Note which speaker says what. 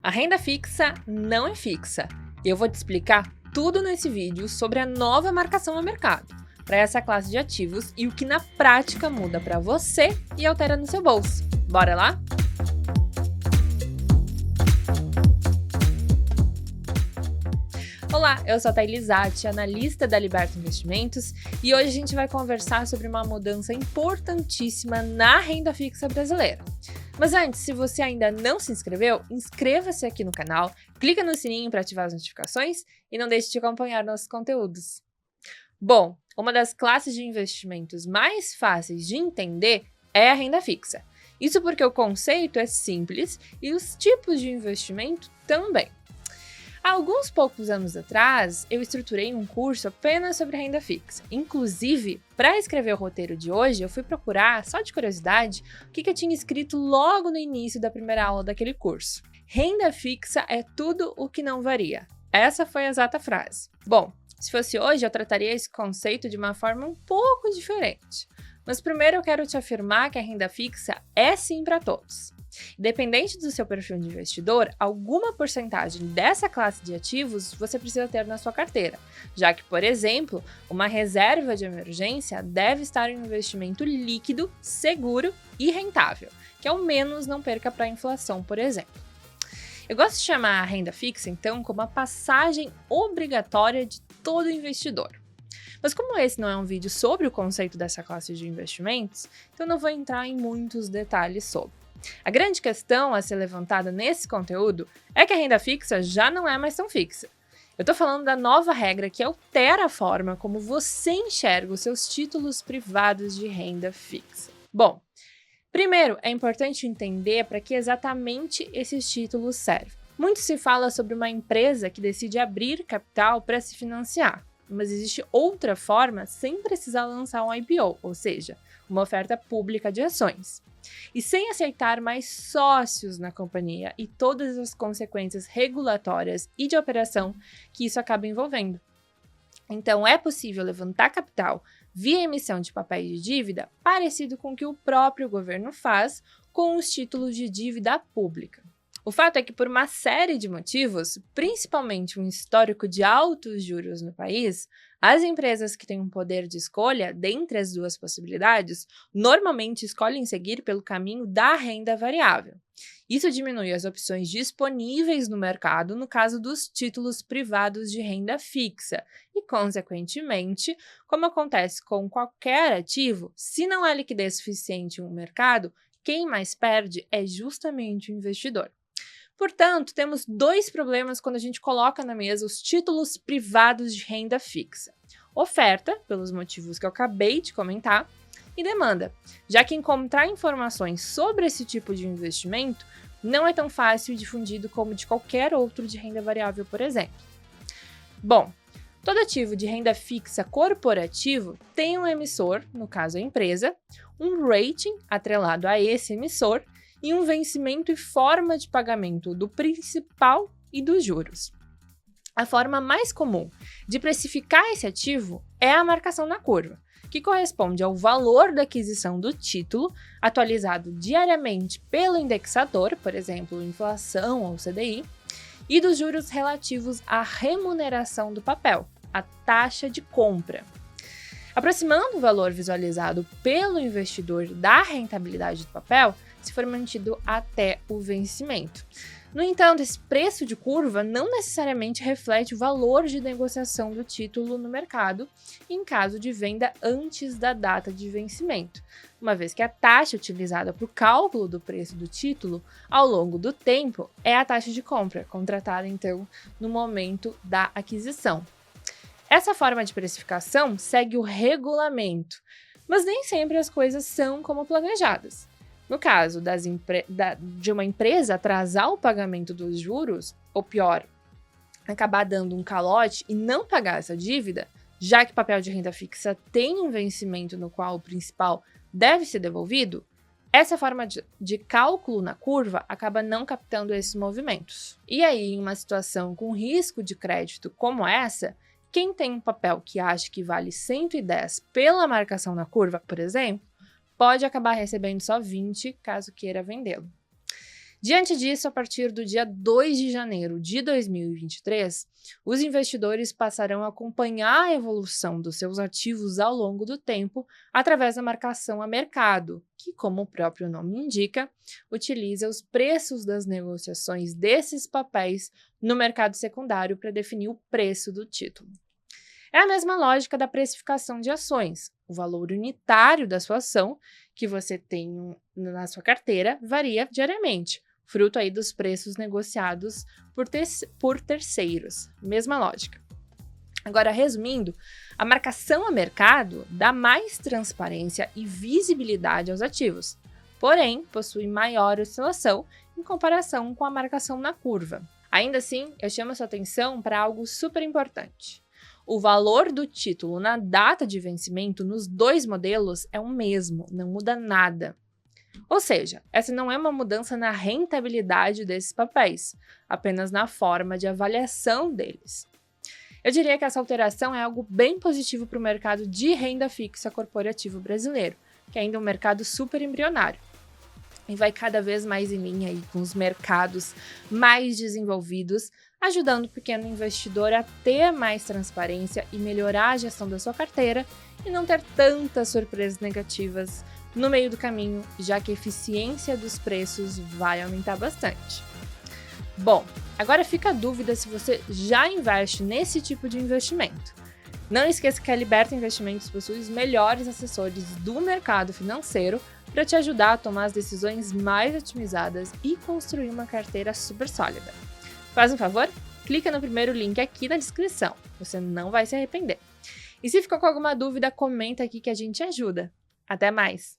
Speaker 1: A renda fixa não é fixa. Eu vou te explicar tudo nesse vídeo sobre a nova marcação ao mercado para essa classe de ativos e o que na prática muda para você e altera no seu bolso. Bora lá? Olá, eu sou a Thaís Lizatti, analista da Liberta Investimentos, e hoje a gente vai conversar sobre uma mudança importantíssima na renda fixa brasileira. Mas antes, se você ainda não se inscreveu, inscreva-se aqui no canal, clica no sininho para ativar as notificações e não deixe de acompanhar nossos conteúdos. Bom, uma das classes de investimentos mais fáceis de entender é a renda fixa. Isso porque o conceito é simples e os tipos de investimento também. Há alguns poucos anos atrás, eu estruturei um curso apenas sobre renda fixa. Inclusive, para escrever o roteiro de hoje, eu fui procurar, só de curiosidade, o que eu tinha escrito logo no início da primeira aula daquele curso. Renda fixa é tudo o que não varia. Essa foi a exata frase. Bom, se fosse hoje, eu trataria esse conceito de uma forma um pouco diferente. Mas primeiro eu quero te afirmar que a renda fixa é sim para todos. Independente do seu perfil de investidor, alguma porcentagem dessa classe de ativos você precisa ter na sua carteira, já que, por exemplo, uma reserva de emergência deve estar em um investimento líquido, seguro e rentável, que ao menos não perca para a inflação, por exemplo. Eu gosto de chamar a renda fixa, então, como a passagem obrigatória de todo investidor. Mas como esse não é um vídeo sobre o conceito dessa classe de investimentos, então não vou entrar em muitos detalhes sobre. A grande questão a ser levantada nesse conteúdo é que a renda fixa já não é mais tão fixa. Eu estou falando da nova regra que altera a forma como você enxerga os seus títulos privados de renda fixa. Bom, primeiro é importante entender para que exatamente esses títulos servem. Muito se fala sobre uma empresa que decide abrir capital para se financiar, mas existe outra forma sem precisar lançar um IPO, ou seja, uma oferta pública de ações. E sem aceitar mais sócios na companhia e todas as consequências regulatórias e de operação que isso acaba envolvendo. Então, é possível levantar capital via emissão de papéis de dívida, parecido com o que o próprio governo faz com os títulos de dívida pública. O fato é que, por uma série de motivos, principalmente um histórico de altos juros no país, as empresas que têm um poder de escolha dentre as duas possibilidades normalmente escolhem seguir pelo caminho da renda variável. Isso diminui as opções disponíveis no mercado no caso dos títulos privados de renda fixa e, consequentemente, como acontece com qualquer ativo, se não há liquidez suficiente em um mercado, quem mais perde é justamente o investidor. Portanto, temos dois problemas quando a gente coloca na mesa os títulos privados de renda fixa. Oferta, pelos motivos que eu acabei de comentar, e demanda, já que encontrar informações sobre esse tipo de investimento não é tão fácil e difundido como de qualquer outro de renda variável, por exemplo. Bom, todo ativo de renda fixa corporativo tem um emissor, no caso a empresa, um rating atrelado a esse emissor, e um vencimento e forma de pagamento do principal e dos juros. A forma mais comum de precificar esse ativo é a marcação na curva, que corresponde ao valor da aquisição do título, atualizado diariamente pelo indexador, por exemplo, inflação ou CDI, e dos juros relativos à remuneração do papel, a taxa de compra. Aproximando o valor visualizado pelo investidor da rentabilidade do papel, se for mantido até o vencimento. No entanto, esse preço de curva não necessariamente reflete o valor de negociação do título no mercado em caso de venda antes da data de vencimento, uma vez que a taxa utilizada para o cálculo do preço do título ao longo do tempo é a taxa de compra, contratada então no momento da aquisição. Essa forma de precificação segue o regulamento, mas nem sempre as coisas são como planejadas. No caso de uma empresa atrasar o pagamento dos juros, ou pior, acabar dando um calote e não pagar essa dívida, já que o papel de renda fixa tem um vencimento no qual o principal deve ser devolvido, essa forma de cálculo na curva acaba não captando esses movimentos. E aí, em uma situação com risco de crédito como essa, quem tem um papel que acha que vale 110 pela marcação na curva, por exemplo, pode acabar recebendo só 20 caso queira vendê-lo. Diante disso, a partir do dia 2 de janeiro de 2023, os investidores passarão a acompanhar a evolução dos seus ativos ao longo do tempo através da marcação a mercado, que, como o próprio nome indica, utiliza os preços das negociações desses papéis no mercado secundário para definir o preço do título. É a mesma lógica da precificação de ações. O valor unitário da sua ação, que você tem na sua carteira, varia diariamente, fruto aí dos preços negociados por terceiros. Mesma lógica. Agora, resumindo, a marcação a mercado dá mais transparência e visibilidade aos ativos, porém possui maior oscilação em comparação com a marcação na curva. Ainda assim, eu chamo a sua atenção para algo super importante. O valor do título na data de vencimento nos dois modelos é o mesmo, não muda nada. Ou seja, essa não é uma mudança na rentabilidade desses papéis, apenas na forma de avaliação deles. Eu diria que essa alteração é algo bem positivo para o mercado de renda fixa corporativo brasileiro, que ainda é um mercado super embrionário. E vai cada vez mais em linha aí com os mercados mais desenvolvidos, ajudando o pequeno investidor a ter mais transparência e melhorar a gestão da sua carteira e não ter tantas surpresas negativas no meio do caminho, já que a eficiência dos preços vai aumentar bastante. Bom, agora fica a dúvida se você já investe nesse tipo de investimento. Não esqueça que a Liberta Investimentos possui os melhores assessores do mercado financeiro para te ajudar a tomar as decisões mais otimizadas e construir uma carteira super sólida. Faz um favor? Clica no primeiro link aqui na descrição, você não vai se arrepender. E se ficou com alguma dúvida, comenta aqui que a gente ajuda. Até mais!